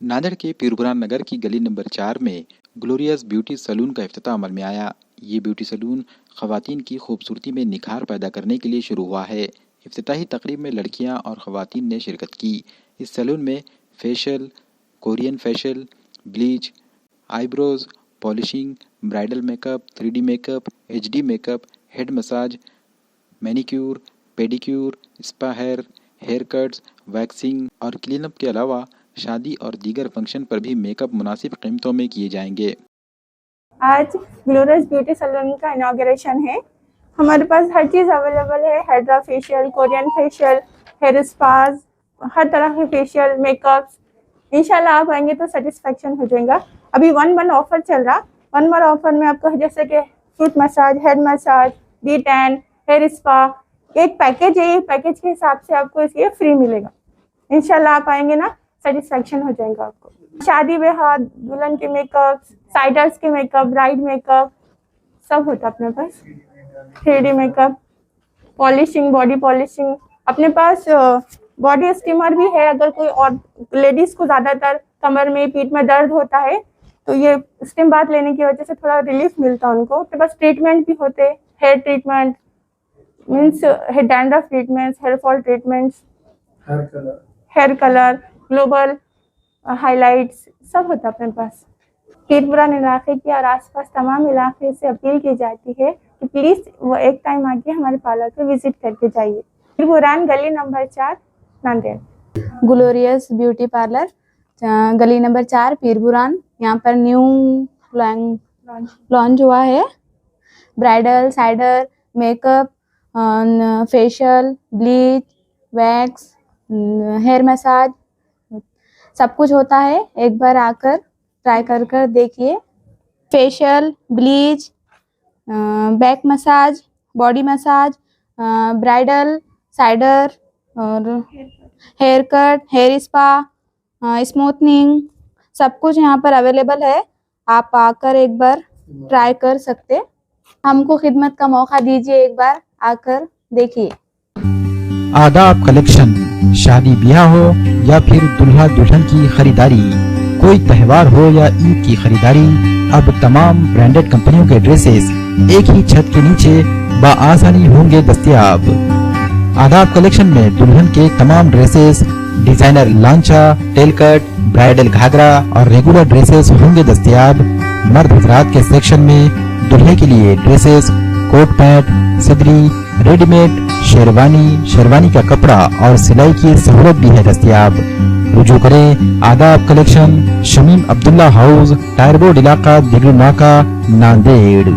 नांदेड़ के पीरबुरान नगर की गली नंबर 4 में ग्लोरियस ब्यूटी सैलून का इफ्तिताह अमल में आया। ये ब्यूटी सैलून खवातीन की खूबसूरती में निखार पैदा करने के लिए शुरू हुआ है। इफ्तिताही तकरीब में लड़कियां और खवातीन ने शिरकत की। इस सैलून में facial, Korean facial, bleach, eyebrows, polishing, bridal makeup, 3D makeup, HD makeup, head massage, manicure, pedicure, spa haircuts, waxing और क्लीनअप के अलावा शादी और दीगर फंक्शन पर भी मेकअप मुनासिब कीमतों में किए जाएंगे। आज ग्लोरियस ब्यूटी सैलून का इनॉग्रेशन है। हमारे पास हर चीज़ अवेलेबल है। Hydra facial, Korean facial, hair spas, हर तरह के फेशियल, मेकअप्स। इंशाल्लाह आप आएंगे तो सेटिस्फेक्शन हो जाएगा। अभी 1-1 ऑफर चल रहा। 1 ऑफर में आपको जैसे कि foot massage, head massage, D10, hair spa, एक पैकेज है। पैकेज के हिसाब से आपको इसके फ्री मिलेगा। इंशाल्लाह आप आएंगे ना, सेटिस्फेक्शन हो जाएगा आपको। शादी ब्याह, दुल्हन के मेकअप, साइडर्स के मेकअप, ब्राइड मेकअप सब होता है अपने पास। 3D makeup, polishing, body polishing, अपने पास बॉडी स्टीमर भी है। अगर कोई और लेडीज को ज़्यादातर कमर में, पीठ में दर्द होता है तो ये स्टीम बाथ लेने की वजह से थोड़ा रिलीफ मिलता है उनको। अपने पास ट्रीटमेंट भी होते, hair treatment means dandruff treatments, hair fall treatments, hair colour, global highlights सब होता है अपने पास। पीरबुरान इलाके की और आसपास तमाम इलाके से अपील की जाती है कि प्लीज़ वो एक टाइम आके हमारे पार्लर पे विजिट करके जाइए। पीरबुरान गली number 4 Nanded. Glorious beauty parlour गली नंबर 4 पीरबुरान। यहाँ पर न्यू लॉन्च हुआ है। ब्राइडल, साइडर, makeup, facial, bleach, wax, hair massage सब कुछ होता है। एक बार आकर ट्राई कर देखिए। Facial, bleach, back massage, body massage, bridal, साइडर और hair cut, hair spa, smoothening सब कुछ यहाँ पर अवेलेबल है। आप आकर एक बार ट्राई कर सकते। हमको खिदमत का मौका दीजिए, एक बार आकर देखिए। आदाब कलेक्शन, शादी ब्याह हो या फिर दुल्हा दुल्हन की खरीदारी, कोई त्यौहार हो या ईद की खरीदारी, अब तमाम ब्रांडेड कंपनियों के ड्रेसेस एक ही छत के नीचे बआसानी होंगे दस्तयाब। आदाब कलेक्शन में दुल्हन के तमाम ड्रेसेस, डिजाइनर लांचा, टेल कट, ब्राइडल घाघरा और रेगुलर ड्रेसेस होंगे दस्तयाब। मर्द हजरात के सेक्शन में दुल्हे के लिए ड्रेसेस, कोट पैंट, सदरी, रेडीमेड, शेरवानी का कपड़ा और सिलाई की सहूलत भी है दस्तयाब। रुजू करें आदाब collection, Shamim Abdullah house, tyre board इलाका, दिगरी नाका, नांदेड़।